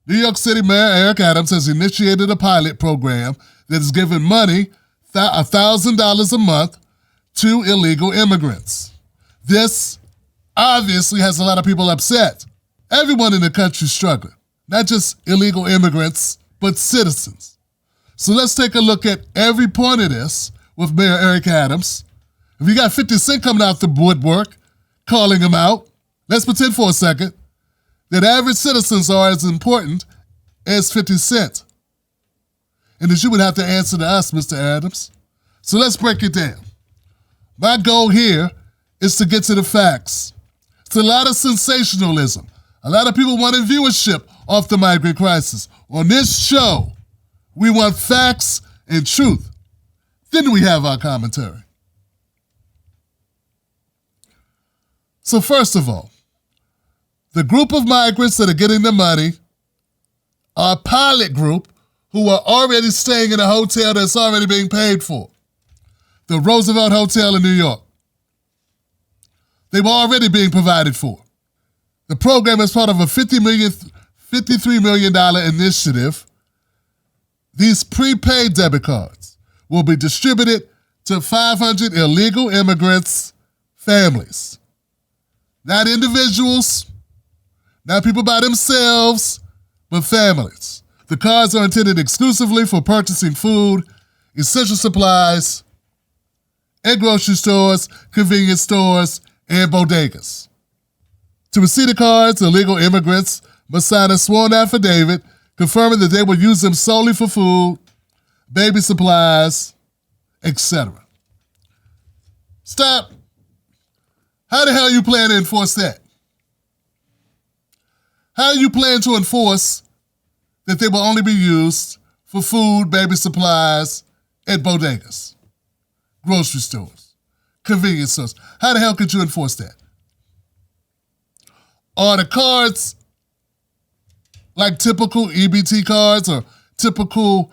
New York City Mayor Eric Adams has initiated a pilot program that is giving money, $1,000 a month, to illegal immigrants. This obviously has a lot of people upset. Everyone in the country is struggling, not just illegal immigrants, but citizens. So let's take a look at every point of this with Mayor Eric Adams. If you got 50 Cent coming out the woodwork, calling him out, let's pretend for a second that average citizens are as important as 50 Cent. And that you would have to answer to us, Mr. Adams. So let's break it down. My goal here is to get to the facts. It's a lot of sensationalism. A lot of people wanting viewership off the migrant crisis. On this show, we want facts and truth. Then we have our commentary. So first of all, the group of migrants that are getting the money are a pilot group who are already staying in a hotel that's already being paid for. The Roosevelt Hotel in New York. They were already being provided for. The program is part of a $53 million initiative. These prepaid debit cards will be distributed to 500 illegal immigrants' families. Not individuals, not people by themselves, but families. The cards are intended exclusively for purchasing food, essential supplies, and grocery stores, convenience stores, and bodegas. To receive the cards, illegal immigrants must sign a sworn affidavit confirming that they will use them solely for food, baby supplies, etc. Stop. How the hell you plan to enforce that? How you plan to enforce that they will only be used for food, baby supplies, and bodegas, grocery stores, convenience stores? How the hell could you enforce that? Are the cards like typical EBT cards or typical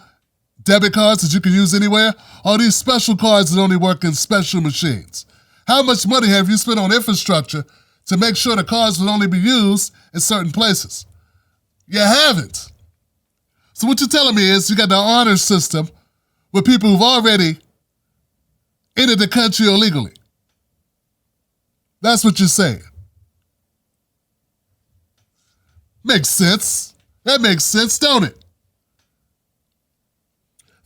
debit cards that you can use anywhere? Or are these special cards that only work in special machines? How much money have you spent on infrastructure to make sure the cards will only be used in certain places? You haven't. So what you're telling me is you got the honor system with people who've already entered the country illegally. That's what you're saying. Makes sense. That makes sense, don't it?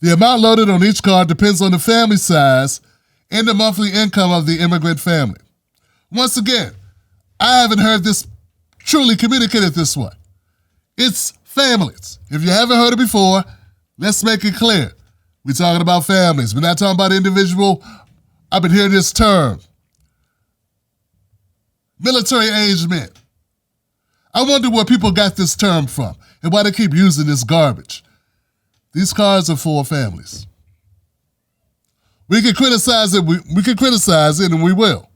The amount loaded on each card depends on the family size and the monthly income of the immigrant family. Once again, I haven't heard this truly communicated this way. It's families. If you haven't heard it before, let's make it clear. We're talking about families. We're not talking about individual. I've been hearing this term. Military-aged men. I wonder where people got this term from and why they keep using this garbage. These cards are for families. We can criticize it. We can criticize it, and we will.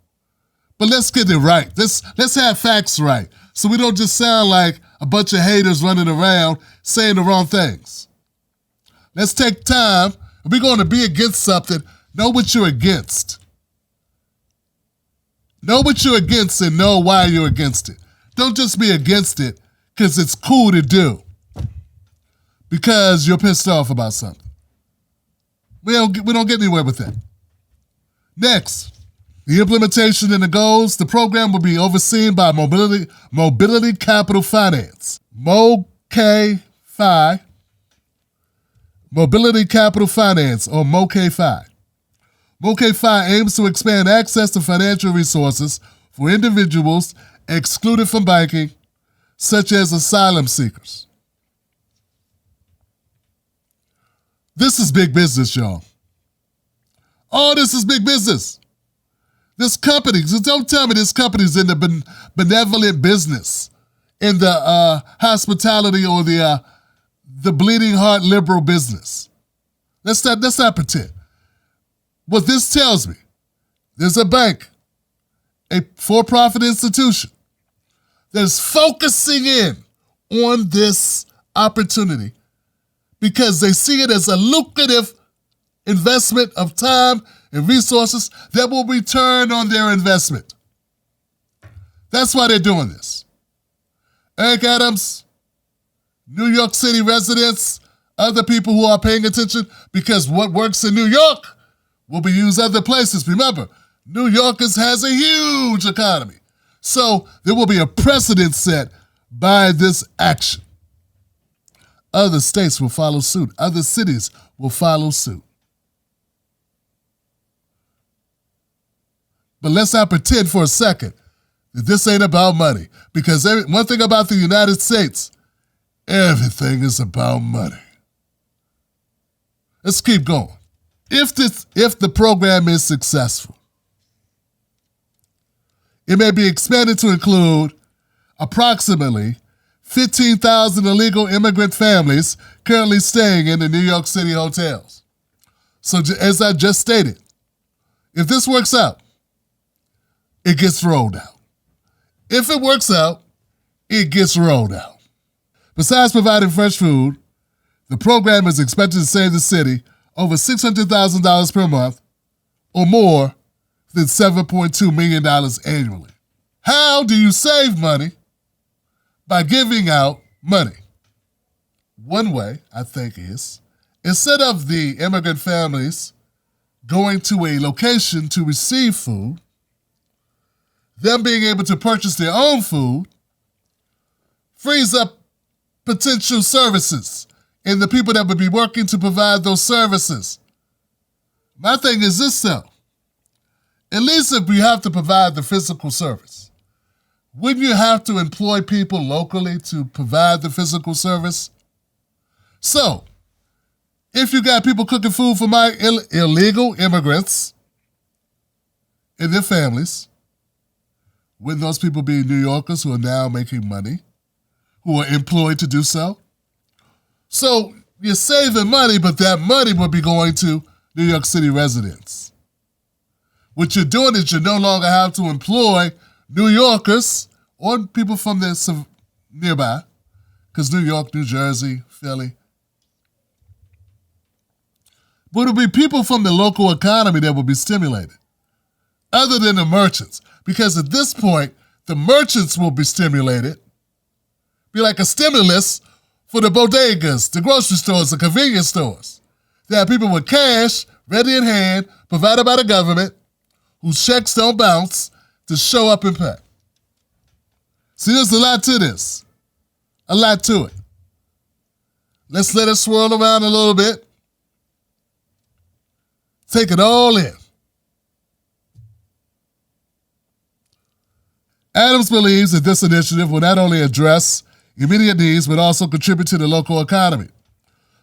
But let's get it right. Let's have facts right, so we don't just sound like a bunch of haters running around saying the wrong things. Let's take time. If we're going to be against something, know what you're against. Know what you're against and know why you're against it. Don't just be against it because it's cool to do. Because you're pissed off about something. We don't get anywhere with that. Next, the implementation and the goals. The program will be overseen by Mobility Capital Finance, MoK-Fi, Mobility Capital Finance, or MoK-Fi. MoK-Fi aims to expand access to financial resources for individuals excluded from banking, such as asylum seekers. This is big business, y'all. Oh, this is big business. This company, don't tell me this company's in the benevolent business, in the hospitality or the bleeding heart liberal business. Let's not pretend. What this tells me, there's a bank, a for-profit institution that's focusing in on this opportunity because they see it as a lucrative investment of time and resources that will return on their investment. That's why they're doing this. Eric Adams, New York City residents, other people who are paying attention, because what works in New York will be used other places. Remember, New Yorkers has a huge economy. So there will be a precedent set by this action. Other states will follow suit. Other cities will follow suit. But let's not pretend for a second that this ain't about money. Because one thing about the United States, everything is about money. Let's keep going. If the program is successful, it may be expanded to include approximately 15,000 illegal immigrant families currently staying in the New York City hotels. So as I just stated, if this works out, it gets rolled out. If it works out, it gets rolled out. Besides providing fresh food, the program is expected to save the city over $600,000 per month or more than $7.2 million annually. How do you save money? By giving out money. One way, I think, is instead of the immigrant families going to a location to receive food, them being able to purchase their own food frees up potential services and the people that would be working to provide those services. My thing is this, though. At least if we have to provide the physical service, wouldn't you have to employ people locally to provide the physical service? So, if you got people cooking food for my illegal immigrants and their families, wouldn't those people be New Yorkers who are now making money, who are employed to do so? So you're saving money, but that money will be going to New York City residents. What you're doing is you no longer have to employ New Yorkers or people from the nearby, because New York, New Jersey, Philly. But it'll be people from the local economy that will be stimulated, other than the merchants. Because at this point, the merchants will be stimulated, be like a stimulus for the bodegas, the grocery stores, the convenience stores. They have people with cash, ready in hand, provided by the government, whose checks don't bounce, to show up and pay. See, there's a lot to this. A lot to it. Let's let it swirl around a little bit. Take it all in. Adams believes that this initiative will not only address immediate needs, but also contribute to the local economy.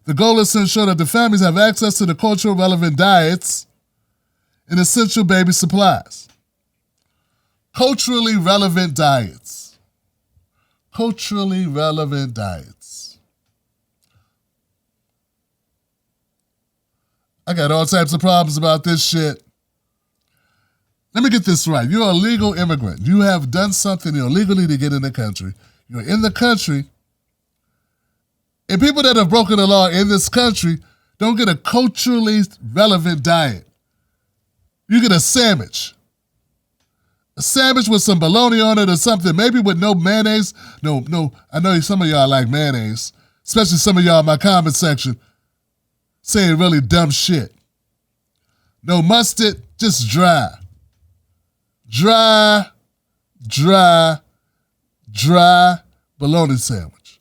The goal is to ensure that the families have access to the culturally relevant diets and essential baby supplies. Culturally relevant diets. Culturally relevant diets. I got all types of problems about this shit. Let me get this right. You're a legal immigrant. You have done something illegally to get in the country. You're in the country. And people that have broken the law in this country don't get a culturally relevant diet. You get a sandwich. A sandwich with some bologna on it or something, maybe with no mayonnaise. No, I know some of y'all like mayonnaise, especially some of y'all in my comment section saying really dumb shit. No mustard, just dry. Dry bologna sandwich.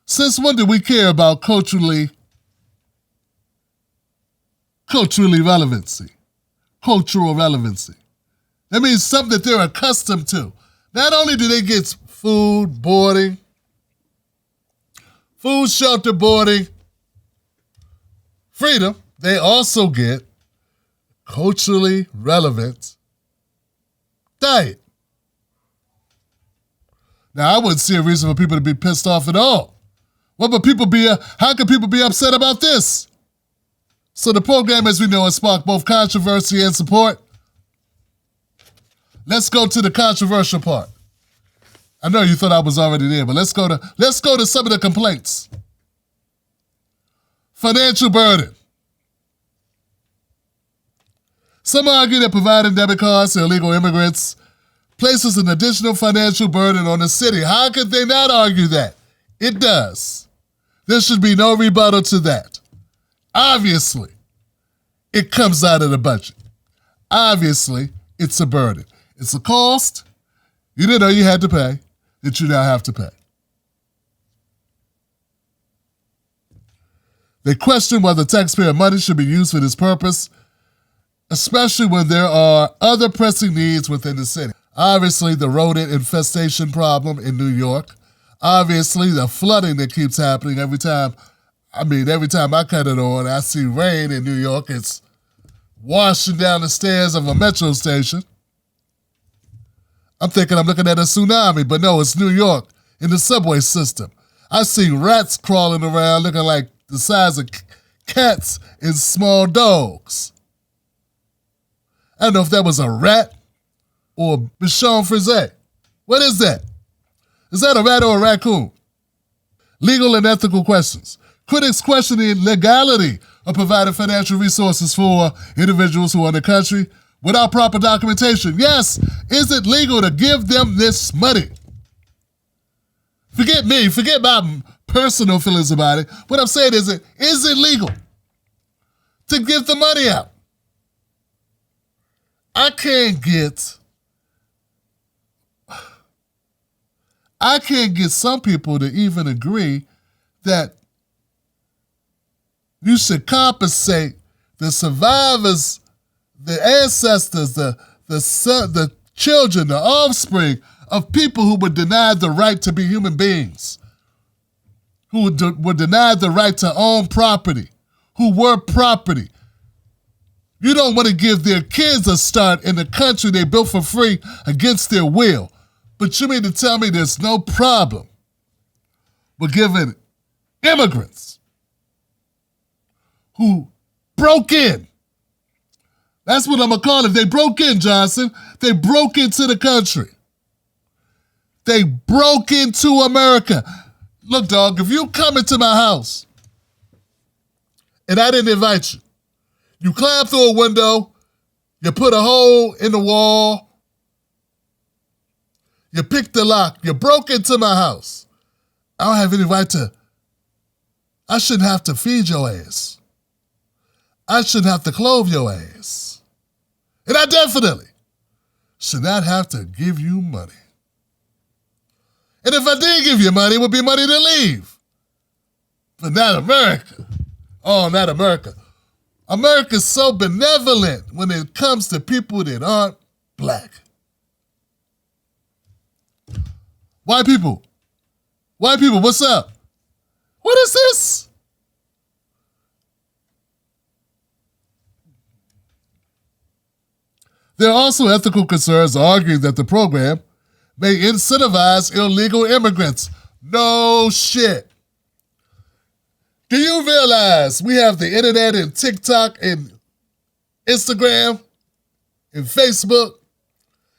Since when do we care about culturally relevancy? Cultural relevancy. That means something that they're accustomed to. Not only do they get food, boarding, food, shelter, boarding, freedom, they also get culturally relevant diet. Now, I wouldn't see a reason for people to be pissed off at all. How can people be upset about this? So the program, as we know, has sparked both controversy and support. Let's go to the controversial part. I know you thought I was already there, but let's go to some of the complaints. Financial burden. Some argue that providing debit cards to illegal immigrants places an additional financial burden on the city. How could they not argue that? It does. There should be no rebuttal to that. Obviously, it comes out of the budget. Obviously, it's a burden. It's a cost you didn't know you had to pay that you now have to pay. They question whether taxpayer money should be used for this purpose, especially when there are other pressing needs within the city. Obviously, the rodent infestation problem in New York. Obviously, the flooding that keeps happening every time I cut it on, I see rain in New York. It's washing down the stairs of a metro station. I'm thinking I'm looking at a tsunami, but no, it's New York in the subway system. I see rats crawling around looking like the size of cats and small dogs. I don't know if that was a rat or Bichon Frise. What is that? Is that a rat or a raccoon? Legal and ethical questions. Critics question the legality of providing financial resources for individuals who are in the country without proper documentation. Yes, is it legal to give them this money? Forget me, forget my personal feelings about it. What I'm saying is it legal to give the money out? I can't get some people to even agree that you should compensate the survivors, the ancestors, the children, the offspring of people who were denied the right to be human beings, who were denied the right to own property, who were property. You don't want to give their kids a start in the country they built for free against their will. But you mean to tell me there's no problem with giving immigrants who broke in? That's what I'm going to call it. They broke in, Johnson. They broke into the country. They broke into America. Look, dog, if you come into my house and I didn't invite you, you climb through a window, you put a hole in the wall, you picked the lock, you broke into my house. I don't have any right to, I shouldn't have to feed your ass. I shouldn't have to clothe your ass. And I definitely should not have to give you money. And if I did give you money, it would be money to leave. But not America. Oh, not America. America's so benevolent when it comes to people that aren't black. White people, what's up? What is this? There are also ethical concerns arguing that the program may incentivize illegal immigrants. No shit. Do you realize we have the internet and TikTok and Instagram and Facebook?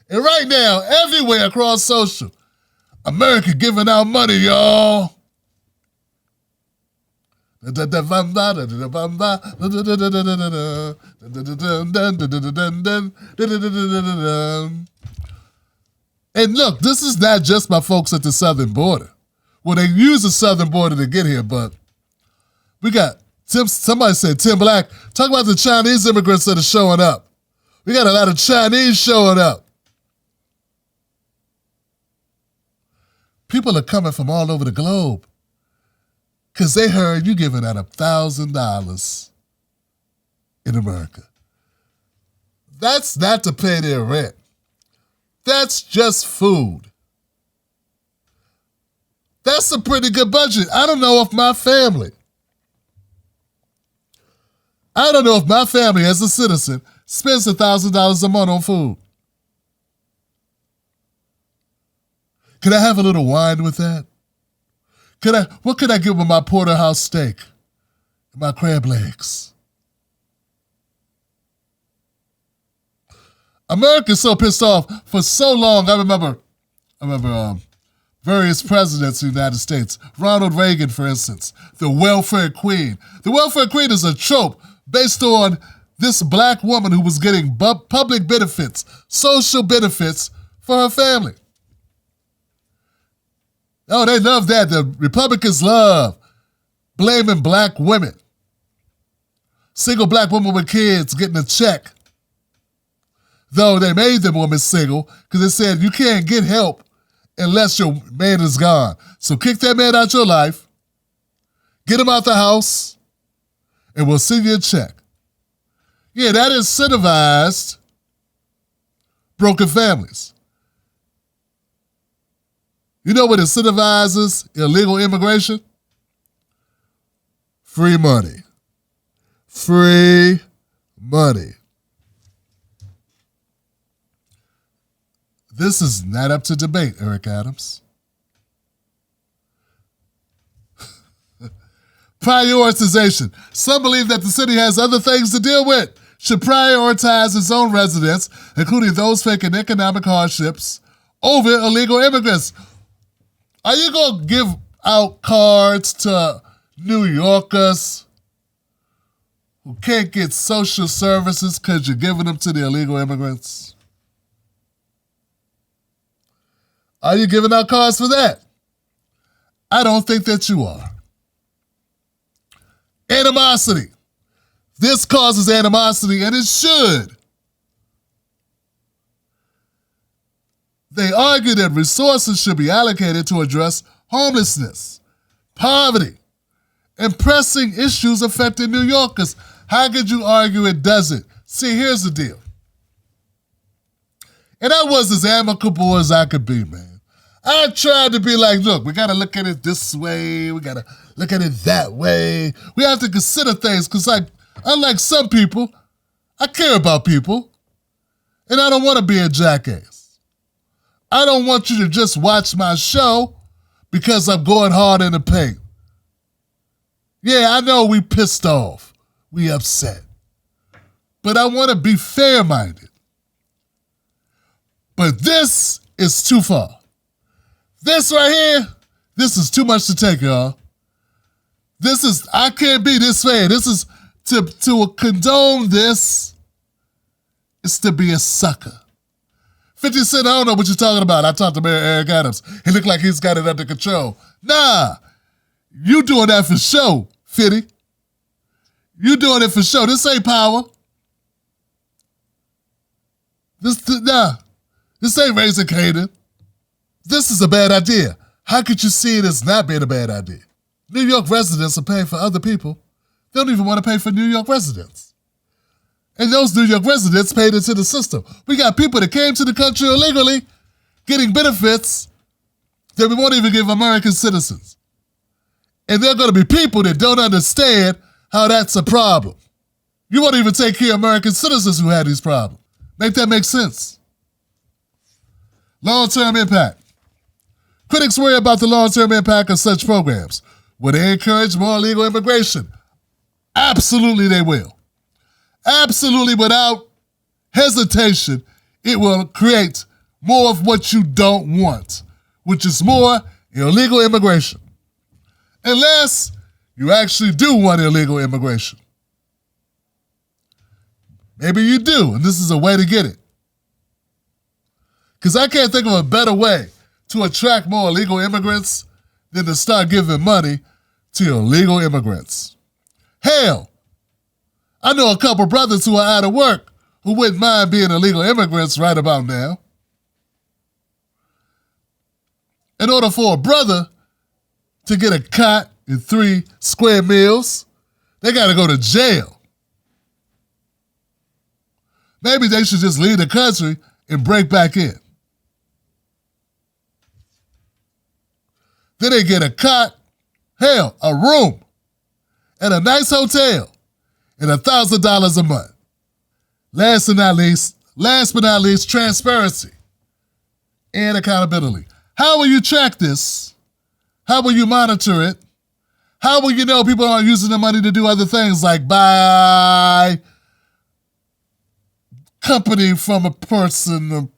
And right now, everywhere across social, America giving out money, y'all. And look, this is not just my folks at the southern border. Well, they use the southern border to get here, but we got somebody said Tim Black, talk about the Chinese immigrants that are showing up. We got a lot of Chinese showing up. People are coming from all over the globe because they heard you giving out $1,000 in America. That's not to pay their rent. That's just food. That's a pretty good budget. I don't know if my family as a citizen spends $1,000 a month on food. Could I have a little wine with that? What could I get with my porterhouse steak and my crab legs? America's so pissed off for so long. I remember various presidents of the United States. Ronald Reagan, for instance, the welfare queen. The welfare queen is a trope based on this black woman who was getting public benefits, social benefits for her family. Oh, they love that. The Republicans love blaming black women. Single black women with kids getting a check. Though they made them women single because they said you can't get help unless your man is gone. So kick that man out your life, get him out the house, and we'll send you a check. Yeah, that incentivized broken families. You know what incentivizes illegal immigration? Free money. Free money. This is not up to debate, Eric Adams. Prioritization. Some believe that the city has other things to deal with, should prioritize its own residents, including those facing economic hardships, over illegal immigrants. Are you going to give out cards to New Yorkers who can't get social services because you're giving them to the illegal immigrants? Are you giving out cards for that? I don't think that you are. Animosity. This causes animosity, and it should. They argue that resources should be allocated to address homelessness, poverty, and pressing issues affecting New Yorkers. How could you argue it doesn't? See, here's the deal. And I was as amicable as I could be, man. I tried to be like, look, we got to look at it this way. We got to look at it that way. We have to consider things because, like, unlike some people, I care about people, and I don't want to be a jackass. I don't want you to just watch my show because I'm going hard in the paint. Yeah, I know we pissed off. We upset. But I want to be fair-minded. But this is too far. This right here, this is too much to take, y'all. I can't be this fair. This is, to condone this, is to be a sucker. 50 Cent, I don't know what you're talking about. I talked to Mayor Eric Adams. He looked like he's got it under control. Nah, you doing that for show, 50. You doing it for show. This ain't power. This ain't raising Canaan. This is a bad idea. How could you see it as not being a bad idea? New York residents are paying for other people. They don't even want to pay for New York residents. And those New York residents paid into the system. We got people that came to the country illegally getting benefits that we won't even give American citizens. And there are going to be people that don't understand how that's a problem. You won't even take care of American citizens who had these problems. Make that make sense. Long-term impact. Critics worry about the long-term impact of such programs. Will they encourage more illegal immigration? Absolutely they will. Absolutely, without hesitation, it will create more of what you don't want, which is more illegal immigration. Unless you actually do want illegal immigration. Maybe you do, and this is a way to get it. Because I can't think of a better way to attract more illegal immigrants than to start giving money to illegal immigrants. Hell, I know a couple brothers who are out of work who wouldn't mind being illegal immigrants right about now. In order for a brother to get a cot and 3 square meals, they got to go to jail. Maybe they should just leave the country and break back in. Then they get a cot, hell, a room, at a nice hotel, and $1,000 a month. Last but not least, transparency and accountability. How will you track this? How will you monitor it? How will you know people aren't using the money to do other things like buy company from a person or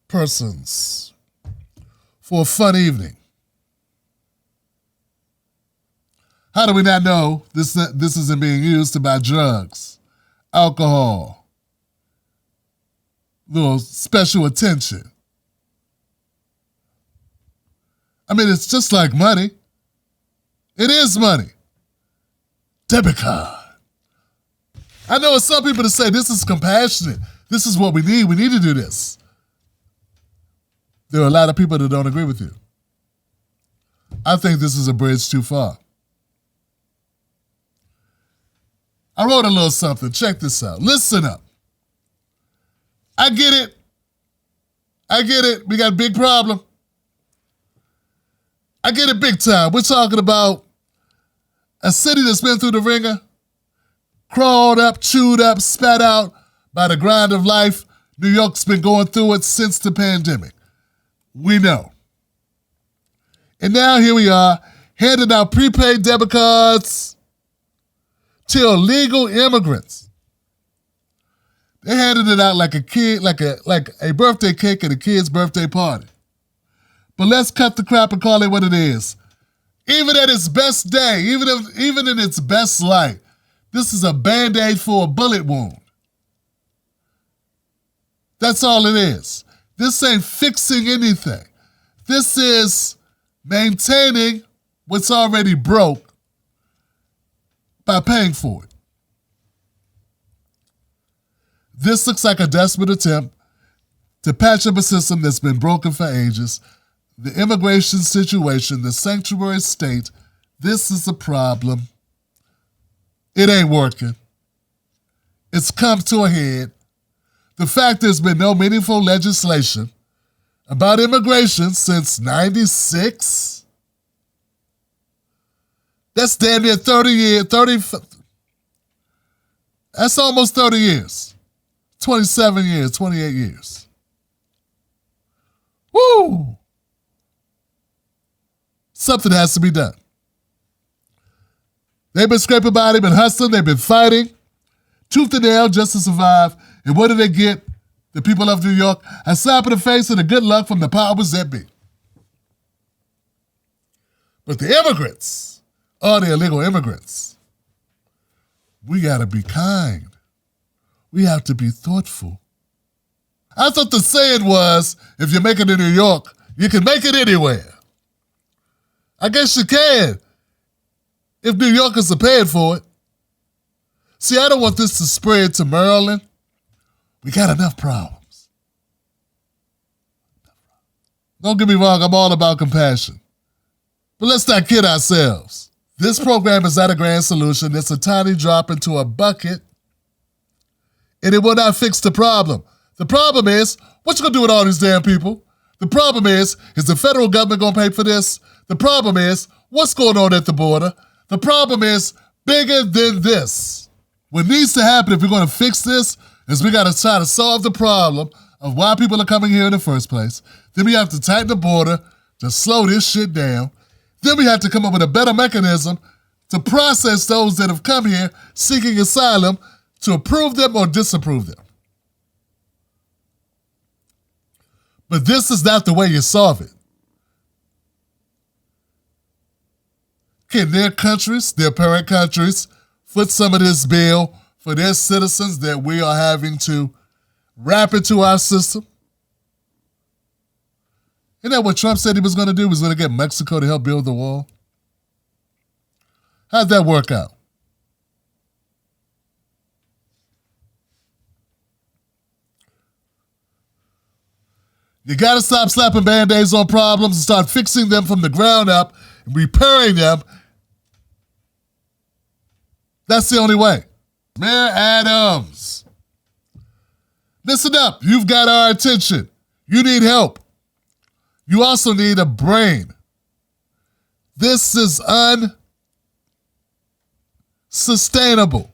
persons for a fun evening? How do we not know this isn't being used to buy drugs, alcohol, little special attention, I mean, it's just like money. It is money. Debit card. I know some people that say this is compassionate. This is what we need. We need to do this. There are a lot of people that don't agree with you. I think this is a bridge too far. I wrote a little something. Check this out. Listen up. I get it. I get it. We got a big problem. I get it big time. We're talking about a city that's been through the ringer, crawled up, chewed up, spat out by the grind of life. New York's been going through it since the pandemic. We know. And now here we are, handing out prepaid debit cards to illegal immigrants. They handed it out like a kid, like a birthday cake at a kid's birthday party. But let's cut the crap and call it what it is. Even at its best day, even in its best light, this is a Band-Aid for a bullet wound. That's all it is. This ain't fixing anything. This is maintaining what's already broke by paying for it. This looks like a desperate attempt to patch up a system that's been broken for ages. The immigration situation, the sanctuary state, this is a problem. It ain't working. It's come to a head. The fact there's been no meaningful legislation about immigration since 96, that's damn near 30 years, that's almost 30 years. 27 years, 28 years. Woo! Something has to be done. They've been scraping by, they've been hustling, they've been fighting, tooth and nail just to survive. And what do they get? The people of New York, a slap in the face and a good luck from the powers that be. But the immigrants, all the illegal immigrants, we gotta be kind. We have to be thoughtful. I thought the saying was, if you make it in New York, you can make it anywhere. I guess you can, if New Yorkers are paying for it. See, I don't want this to spread to Maryland. We got enough problems. Don't get me wrong, I'm all about compassion. But let's not kid ourselves. This program is not a grand solution. It's a tiny drop into a bucket, and it will not fix the problem. The problem is, what you gonna do with all these damn people? The problem is the federal government gonna pay for this? The problem is, what's going on at the border? The problem is bigger than this. What needs to happen if we're gonna fix this is we gotta try to solve the problem of why people are coming here in the first place. Then we have to tighten the border to slow this shit down. Then we have to come up with a better mechanism to process those that have come here seeking asylum, to approve them or disapprove them. But this is not the way you solve it. Can their countries, their parent countries, foot some of this bill for their citizens that we are having to wrap into our system? Isn't that what Trump said he was going to do? He was going to get Mexico to help build the wall? How'd that work out? You got to stop slapping Band-Aids on problems and start fixing them from the ground up and repairing them. That's the only way. Mayor Adams, listen up. You've got our attention. You need help. You also need a brain. This is unsustainable.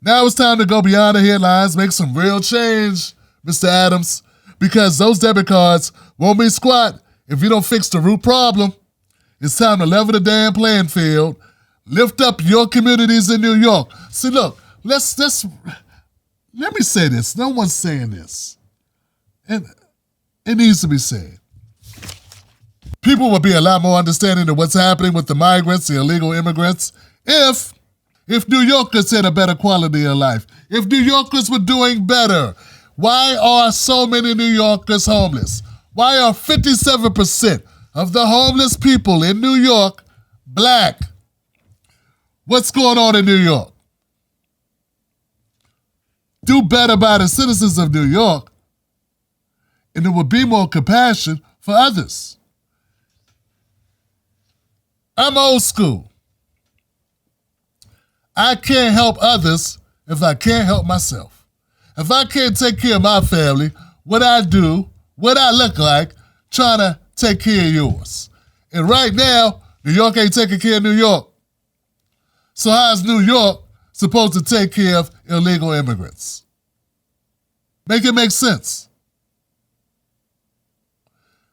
Now it's time to go beyond the headlines, make some real change, Mr. Adams, because those debit cards won't mean squat if you don't fix the root problem. It's time to level the damn playing field. Lift up your communities in New York. See, look, let me say this. No one's saying this. And it needs to be said. People would be a lot more understanding of what's happening with the migrants, the illegal immigrants, if New Yorkers had a better quality of life. If New Yorkers were doing better. Why are so many New Yorkers homeless? Why are 57% of the homeless people in New York black? What's going on in New York? Do better by the citizens of New York, and there will be more compassion for others. I'm old school. I can't help others if I can't help myself. If I can't take care of my family, what I do, what I look like, trying to take care of yours. And right now, New York ain't taking care of New York. So how is New York supposed to take care of illegal immigrants? Make it make sense.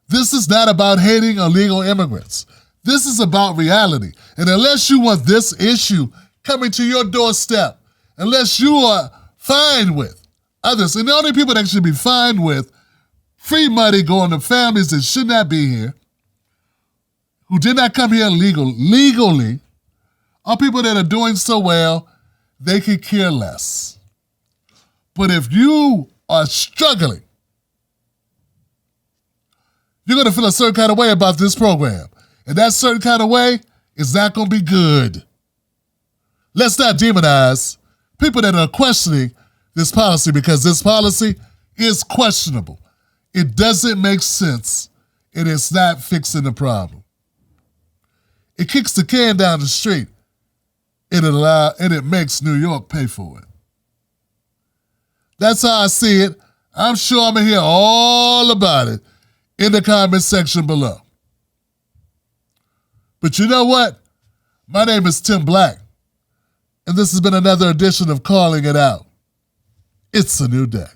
This is not about hating illegal immigrants. This is about reality. And unless you want this issue coming to your doorstep, unless you are fine with others, and the only people that should be fine with free money going to families that should not be here, who did not come here legally, are people that are doing so well, they could care less. But if you are struggling, you're going to feel a certain kind of way about this program. And that certain kind of way is not going to be good. Let's not demonize people that are questioning this policy, because this policy is questionable. It doesn't make sense, and it's not fixing the problem. It kicks the can down the street, and it makes New York pay for it. That's how I see it. I'm sure I'm going to hear all about it in the comment section below. But you know what? My name is Tim Black, and this has been another edition of Calling It Out. It's a new day.